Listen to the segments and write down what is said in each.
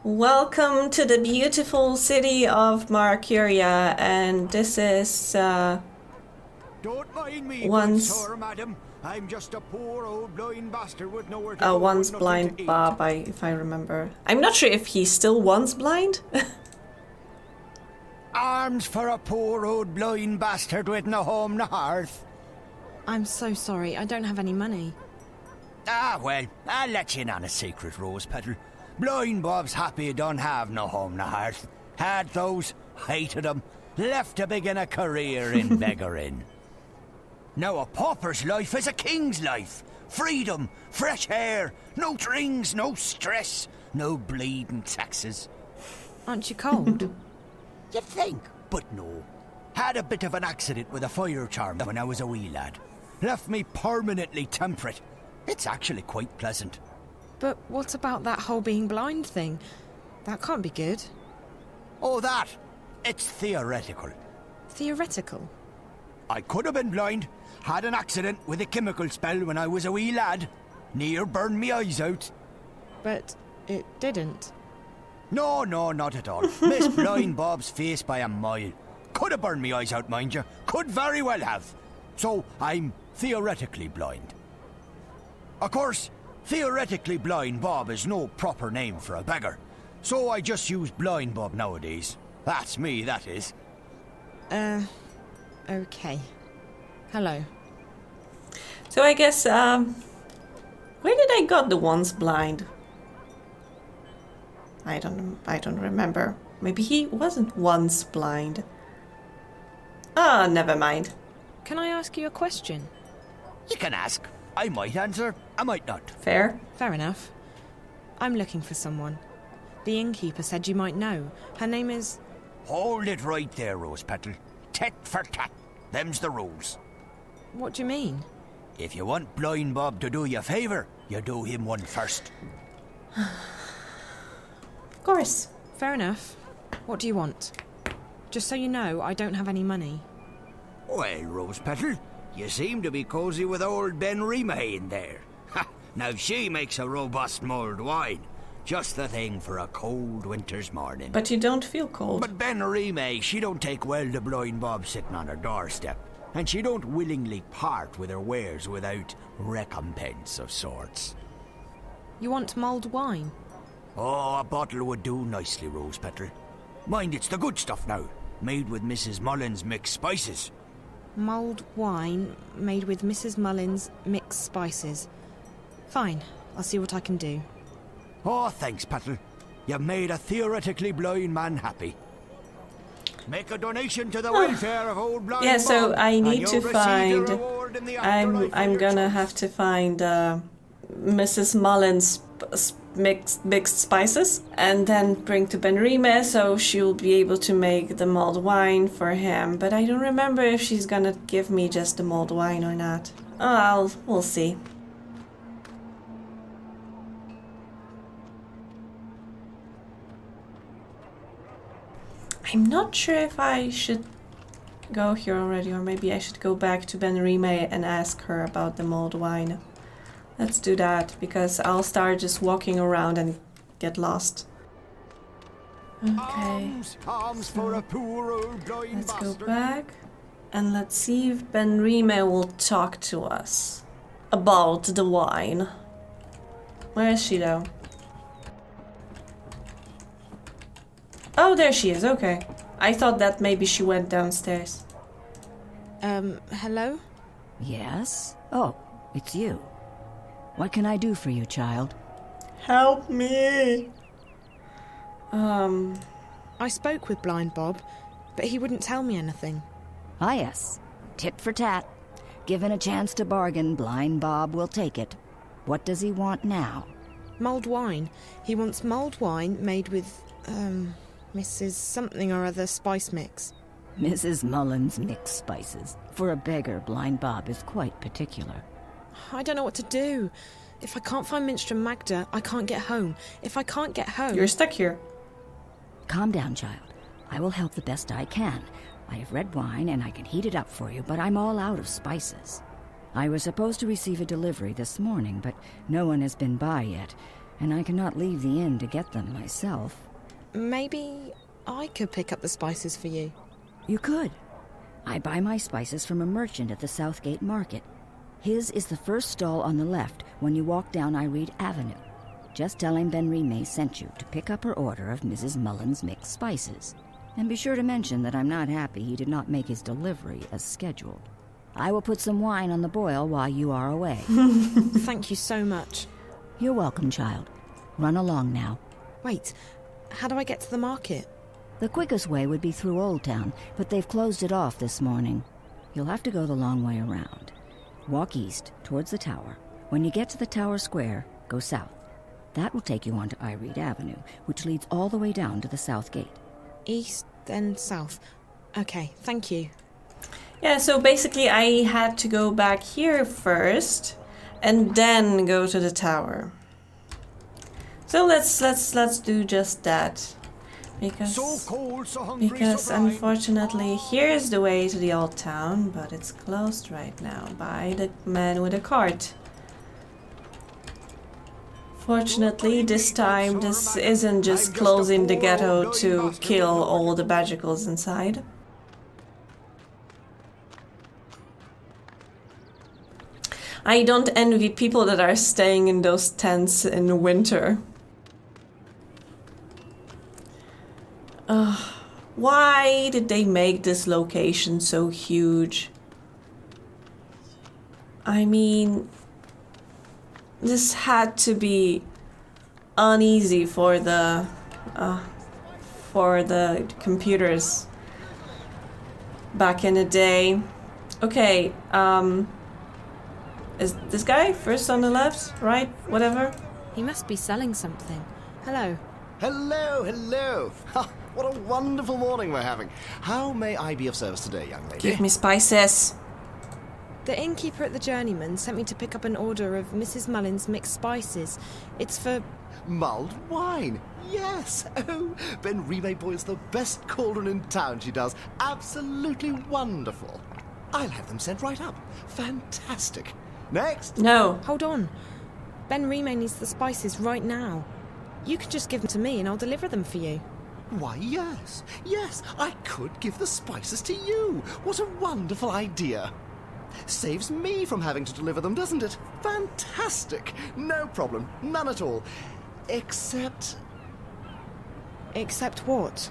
Welcome to the beautiful city of Marcuria, and this is Don't mind me, once good sir, madam. I'm just a poor old blind bastard with nowhere to go once and nothing blind to eat. Bob, if I remember. I'm not sure if he's still once blind. Arms for a poor old blind bastard with no home, no hearth. I'm so sorry, I don't have any money. Ah, well, I'll let you in on a secret, Rose Petal. Blind Bob's happy he don't have no home, no hearth. Had those, hated them, left to begin a career in beggaring. Now a pauper's life is a king's life. Freedom, fresh air, no drinks, no stress, no bleeding taxes. Aren't you cold? You think, but no. Had a bit of an accident with a fire charm when I was a wee lad. Left me permanently temperate. It's actually quite pleasant. But what about that whole being blind thing? That can't be good. Oh, that? It's theoretical. Theoretical? I could have been blind. Had an accident with a chemical spell when I was a wee lad. Near burned me eyes out. But it didn't. No, not at all. Missed blind Bob's face by a mile. Could have burned me eyes out, mind you. Could very well have. So I'm theoretically blind. Of course, theoretically blind Bob is no proper name for a beggar. So I just use blind Bob nowadays. That's me, that is. Okay. Hello. So I guess where did I got the once blind? I don't remember. Maybe he wasn't once blind. Ah, never mind. Can I ask you a question? You can ask. I might answer, I might not. Fair. Fair enough. I'm looking for someone. The innkeeper said you might know. Her name is... Hold it right there, Rose Petal. Tit for tat. Them's the rules. What do you mean? If you want blind Bob to do you a favour, you do him one first. Of course. Fair enough. What do you want? Just so you know, I don't have any money. Well, Rose Petal, you seem to be cosy with old Ben Remay in there. Ha! Now she makes a robust mulled wine. Just the thing for a cold winter's morning. But you don't feel cold. But Ben Remay, she don't take well to blind Bob sitting on her doorstep. And she don't willingly part with her wares without recompense of sorts. You want mulled wine? Oh, a bottle would do nicely, Rose Petal. Mind, it's the good stuff now. Made with Mrs. Mullins' mixed spices. Mulled wine made with Mrs. Mullins' mixed spices. Fine, I'll see what I can do. Oh, thanks, Petal. You've made a theoretically blind man happy. Make a donation to the welfare of old blind Yeah, so Bob, I and need you'll to receive find... your reward in the afterlife I'm of your gonna choice. have to find Mrs. Mullins' mixed spices and then bring to Benrime so she'll be able to make the mulled wine for him. But I don't remember if she's gonna give me just the mulled wine or not. Oh, we'll see. I'm not sure if I should go here already, or maybe I should go back to Benrime and ask her about the mulled wine. Let's do that, because I'll start just walking around and get lost. Okay, Alms for a poor old blind let's go bastard. back and let's see if Benrime will talk to us about the wine. Where is she though? Oh, there she is, okay. I thought that maybe she went downstairs. Hello? Yes? Oh, it's you. What can I do for you, child? Help me! I spoke with Blind Bob, but he wouldn't tell me anything. Ah, yes. Tit for tat. Given a chance to bargain, Blind Bob will take it. What does he want now? Mulled wine. He wants mulled wine made with, Mrs. something or other spice mix. Mrs. Mullins' mixed spices. For a beggar, Blind Bob is quite particular. I don't know what to do. If I can't find Minstrom Magda, I can't get home. If I can't get home... You're stuck here. Calm down, child. I will help the best I can. I have red wine and I can heat it up for you, but I'm all out of spices. I was supposed to receive a delivery this morning, but no one has been by yet, and I cannot leave the inn to get them myself. Maybe I could pick up the spices for you. You could. I buy my spices from a merchant at the Southgate Market. His is the first stall on the left when you walk down Iread Avenue. Just tell him Benrime sent you to pick up her order of Mrs. Mullen's mixed spices. And be sure to mention that I'm not happy he did not make his delivery as scheduled. I will put some wine on the boil while you are away. Thank you so much. You're welcome, child. Run along now. Wait, how do I get to the market? The quickest way would be through Old Town, but they've closed it off this morning. You'll have to go the long way around. Walk east, towards the tower. When you get to the tower square, go south. That will take you onto Iread Avenue, which leads all the way down to the South Gate. East, then south. Okay, thank you. Yeah, so basically I had to go back here first and then go to the tower. So let's do just that. Because So cold, so hungry, Because so blind. unfortunately, here's the way to the old town, but it's closed right now by the man with a cart. Fortunately, this time, this isn't just closing the ghetto to kill all the Badgicles inside. I don't envy people that are staying in those tents in winter. Why did they make this location so huge? I mean, this had to be uneasy for the computers back in the day. Okay, is this guy first on the left, right, whatever? He must be selling something. Hello. Hello, hello. Ha, what a wonderful morning we're having. How may I be of service today, young lady? Give me spices. The innkeeper at the Journeyman sent me to pick up an order of Mrs. Mullen's mixed spices. It's for... Mulled wine. Yes. Oh, Benrime boils the best cauldron in town, she does. Absolutely wonderful. I'll have them sent right up. Fantastic. Next. No. Hold on. Benrime needs the spices right now. You can just give them to me and I'll deliver them for you. Why, yes. Yes, I could give the spices to you. What a wonderful idea. Saves me from having to deliver them, doesn't it? Fantastic. No problem. None at all. Except... Except what?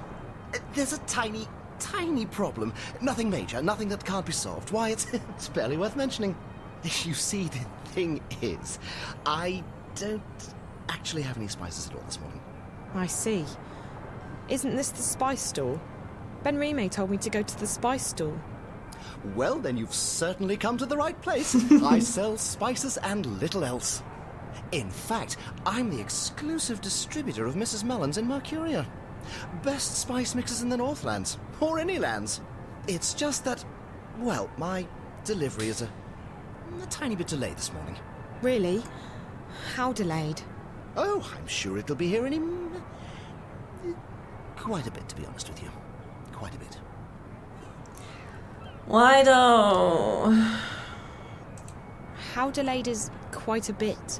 There's a tiny problem. Nothing major, nothing that can't be solved. Why, it's barely worth mentioning. You see, the thing is, I don't actually have any spices at all this morning. I see. Isn't this the spice store? Benrime told me to go to the spice store. Well, then you've certainly come to the right place. I sell spices and little else. In fact, I'm the exclusive distributor of Mrs. Mullen's in Mercuria. Best spice mixers in the Northlands, or any lands. It's just that, well, my delivery is a tiny bit delayed this morning. Really? How delayed? Oh, I'm sure it'll be here any... quite a bit, to be honest with you. Quite a bit. Why though? How delayed is quite a bit?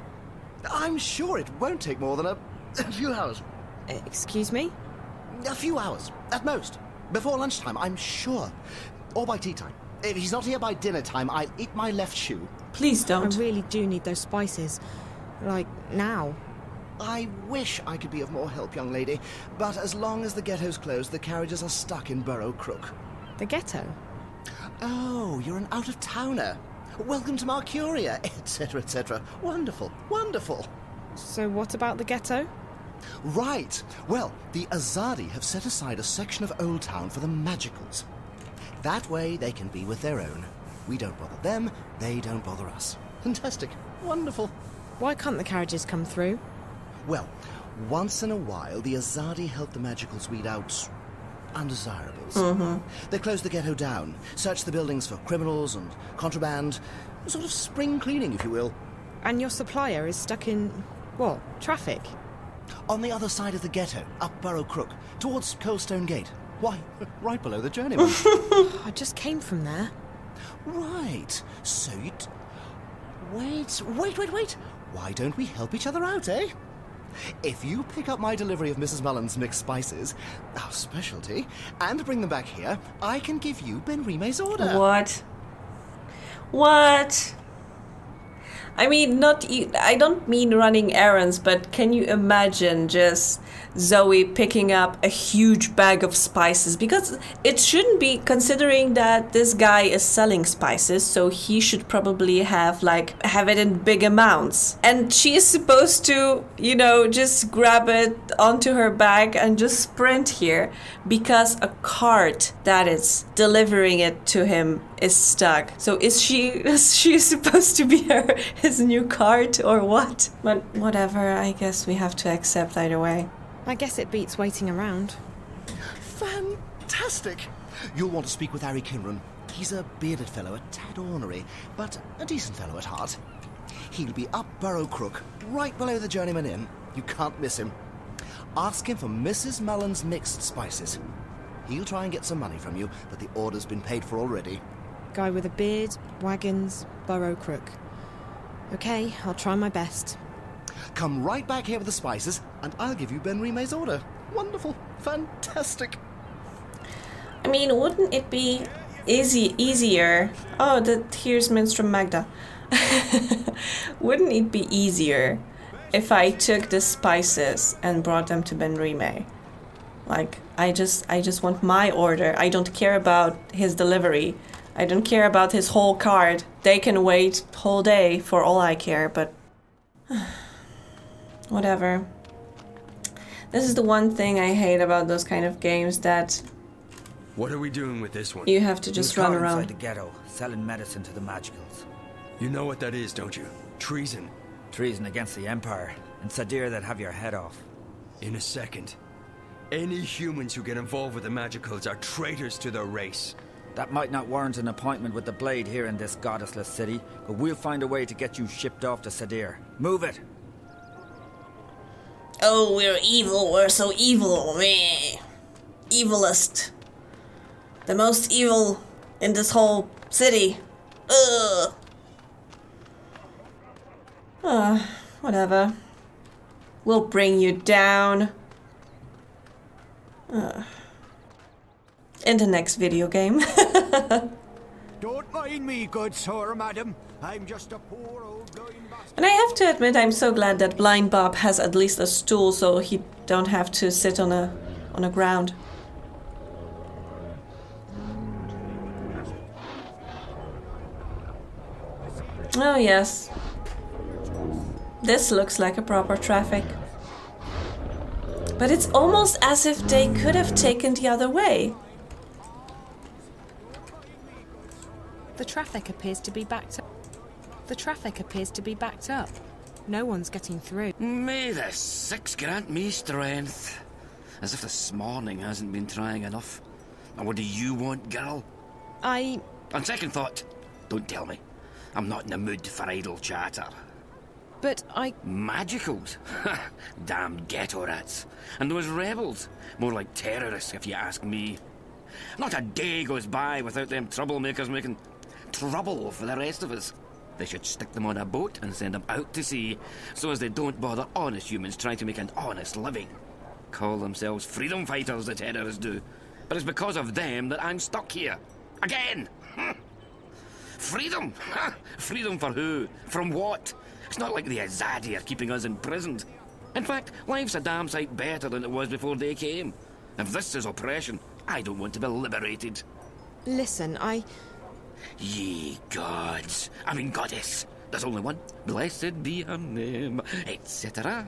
I'm sure it won't take more than a few hours. Excuse me? A few hours, at most. Before lunchtime, I'm sure. Or by tea time. If he's not here by dinner time, I'll eat my left shoe. Please I don't. really do need those spices. Like, now. I wish I could be of more help, young lady. But as long as the ghetto's closed, the carriages are stuck in Burrow Crook. The ghetto? Oh, you're an out-of-towner. Welcome to Mercuria, etc., etc. Wonderful, wonderful. So what about the ghetto? Right. Well, the Azadi have set aside a section of Old Town for the Magicals. That way they can be with their own. We don't bother them, they don't bother us. Fantastic. Wonderful. Why can't the carriages come through? Well, once in a while, the Azadi help the Magicals weed out undesirables. They close the ghetto down, search the buildings for criminals and contraband, sort of spring cleaning, if you will. And your supplier is stuck in... what? Traffic? On the other side of the ghetto, up Burrow Crook, towards Coldstone Gate. Why, right below the Journeyman. I just came from there. Right. So you'd... Wait. Why don't we help each other out, eh? If you pick up my delivery of Mrs. Mullen's mixed spices, our specialty, and bring them back here, I can give you Ben Rime's order. What? What? I mean, I don't mean running errands, but can you imagine just Zoe picking up a huge bag of spices? Because it shouldn't be, considering that this guy is selling spices, so he should probably have it in big amounts. And she is supposed to, just grab it onto her bag and just sprint here because a cart that is delivering it to him is stuck. So is she supposed to be his new cart or what? But whatever, I guess we have to accept either way. I guess it beats waiting around. Fantastic! You'll want to speak with Harry Kinran. He's a bearded fellow, a tad ornery, but a decent fellow at heart. He'll be up Burrow Crook, right below the Journeyman Inn. You can't miss him. Ask him for Mrs. Mullen's mixed spices. He'll try and get some money from you, but the order's been paid for already. Guy with a beard, wagons, Burrow Crook. Okay, I'll try my best. Come right back here with the spices, and I'll give you Ben Rime's order. Wonderful. Fantastic. I mean, wouldn't it be easier? Oh, here's Minstrom Magda. Wouldn't it be easier if I took the spices and brought them to Ben Rime? I just want my order. I don't care about his delivery. I don't care about his whole card. They can wait whole day for all I care, but whatever. This is the one thing I hate about those kind of games, that what are we doing with this one? you have to just run around. Inside the ghetto, selling medicine to the magicals. You know what that is, don't you? Treason. Treason against the Empire. And Sadir that have your head off. In a second. Any humans who get involved with the magicals are traitors to their race. That might not warrant an appointment with the Blade here in this goddessless city, but we'll find a way to get you shipped off to Sadir. Move it! Oh, we're evil, we're so evil, meh. Evilest. The most evil in this whole city. Ugh. Whatever. We'll bring you down. In the next video game. Don't mind me, good sir, madam. I'm just a poor old blind bastard. And I have to admit, I'm so glad that Blind Bob has at least a stool, so he don't have to sit on a ground. Oh yes. This looks like a proper traffic. But it's almost as if they could have taken the other way. The traffic appears to be backed up. No one's getting through. May the six grant me strength. As if this morning hasn't been trying enough. And what do you want, girl? On second thought, don't tell me. I'm not in the mood for idle chatter. But Magicals? Damned ghetto rats. And those rebels? More like terrorists, if you ask me. Not a day goes by without them troublemakers making trouble for the rest of us. They should stick them on a boat and send them out to sea, so as they don't bother honest humans trying to make an honest living. Call themselves freedom fighters, the terrorists do. But it's because of them that I'm stuck here. Again! Freedom? Freedom for who? From what? It's not like the Azadi are keeping us imprisoned. In fact, life's a damn sight better than it was before they came. If this is oppression, I don't want to be liberated. listen, Ye gods, I mean goddess. There's only one. Blessed be her name, etc.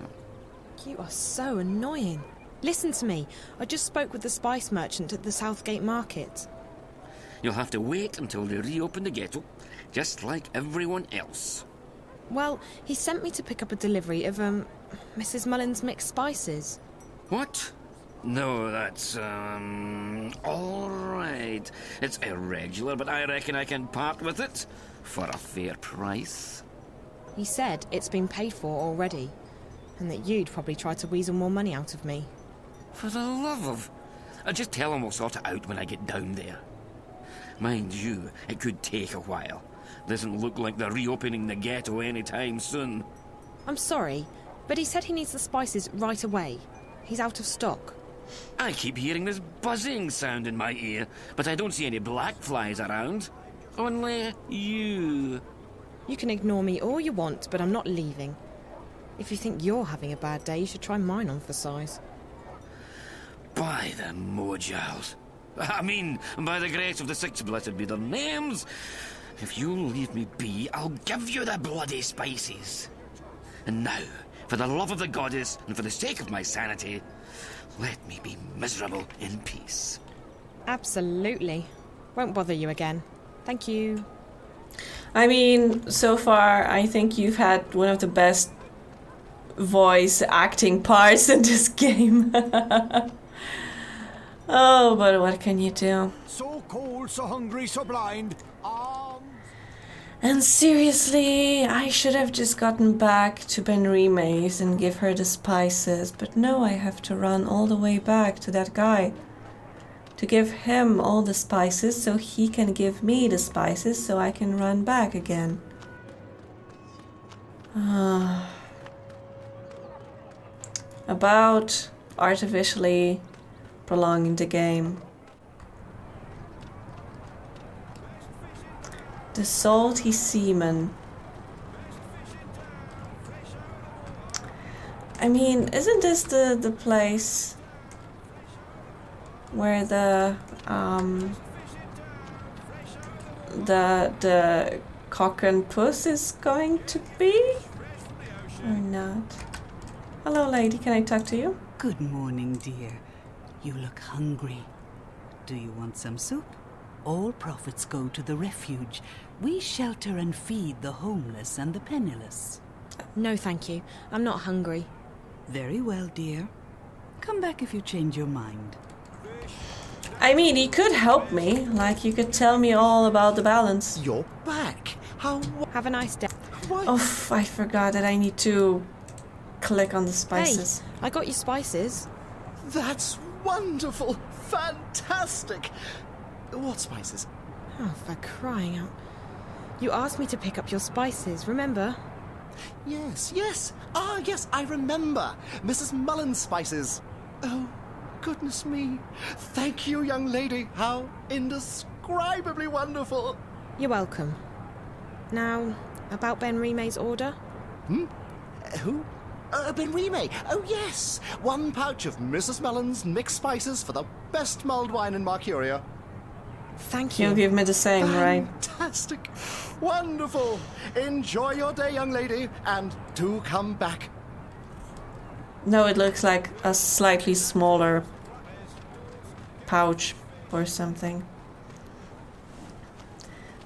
You are so annoying. Listen to me. I just spoke with the spice merchant at the Southgate Market. You'll have to wait until they reopen the ghetto, just like everyone else. Well, he sent me to pick up a delivery of, Mrs. Mullen's mixed spices. What? No, that's, all right. It's irregular, but I reckon I can part with it for a fair price. He said it's been paid for already, and that you'd probably try to weasel more money out of me. For the love of... I'll just tell him we'll sort it out when I get down there. Mind you, it could take a while. Doesn't look like they're reopening the ghetto anytime soon. I'm sorry, But he said he needs the spices right away. He's out of stock. I keep hearing this buzzing sound in my ear, but I don't see any black flies around. Only you. You can ignore me all you want, but I'm not leaving. If you think you're having a bad day, you should try mine on for size. By the Mojals. I mean, by the grace of the six blessed be their names. If you'll leave me be, I'll give you the bloody spices. And now, for the love of the goddess and for the sake of my sanity, let me be miserable in peace. Absolutely. Won't bother you again. Thank you. I mean, so far, I think you've had one of the best voice acting parts in this game. Oh, but what can you do? So cold, so hungry, so blind. And seriously, I should have just gotten back to Benrime's and give her the spices, but no, I have to run all the way back to that guy to give him all the spices so he can give me the spices so I can run back again. About artificially prolonging the game. The salty seaman. I mean, isn't this the place where the cock and puss is going to be? Or not? Hello, lady, can I talk to you? Good morning, dear. You look hungry. Do you want some soup? All profits go to the refuge. We shelter and feed the homeless and the penniless. No, thank you. I'm not hungry. Very well, dear. Come back if you change your mind. I mean, he could help me. Like, you could tell me all about the balance. You're back. How? Have a nice day. What? Oh, I forgot that I need to click on the spices. Hey, I got you spices. That's wonderful. Fantastic. What spices? Oh, for crying out. You asked me to pick up your spices, remember? Yes, yes. Ah, yes, I remember. Mrs. Mullen's spices. Oh, goodness me. Thank you, young lady. How indescribably wonderful. You're welcome. Now, about Benrime's order? Who? Benrime. Oh, yes. 1 pouch of Mrs. Mullen's mixed spices for the best mulled wine in Mercuria. Thank you. You'll give me the same, right? Fantastic. Wonderful. Enjoy your day, young lady, and do come back. No, it looks like a slightly smaller pouch or something.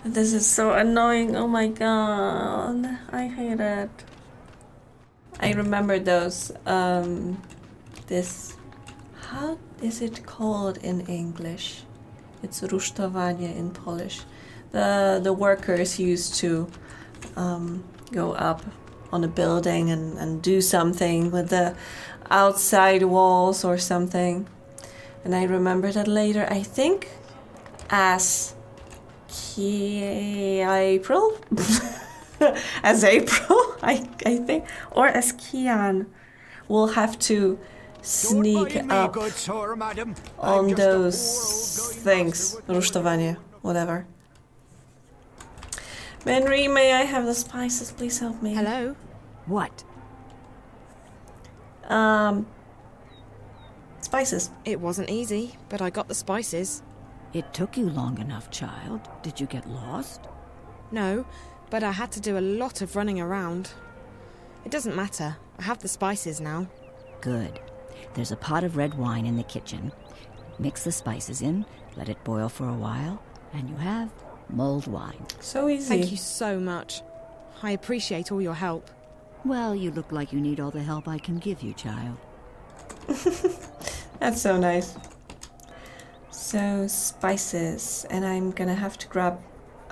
This is so annoying. Oh my god. I hate it. I remember those, how is it called in English? It's rusztowanie in Polish. The workers used to go up on a building and do something with the outside walls or something. And I remember that later, I think, as April? As April, I think, or as Kian will have to sneak up on those things. Rusztowanie, whatever. Benry, may I have the spices? Please help me. Hello? What? Spices. It wasn't easy, but I got the spices. It took you long enough, child. Did you get lost? No, but I had to do a lot of running around. It doesn't matter. I have the spices now. Good. There's a pot of red wine in the kitchen. Mix the spices in, let it boil for a while, and you have mulled wine. So easy. Thank you so much. I appreciate all your help. Well, you look like you need all the help I can give you, child. That's so nice. So, spices. And I'm gonna have to grab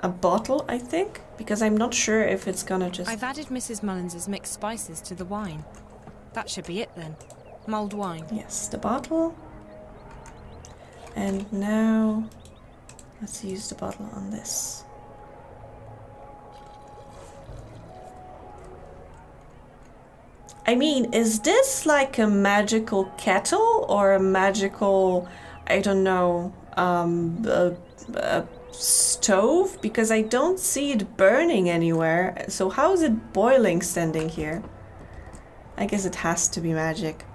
a bottle, I think, because I'm not sure if it's gonna just... I've added Mrs. Mullen's mixed spices to the wine. That should be it then. Mulled wine. Yes, the bottle. And now, let's use the bottle on this. I mean, is this like a magical kettle or a magical, I don't know, a stove? Because I don't see it burning anywhere. So how is it boiling standing here? I guess it has to be magic.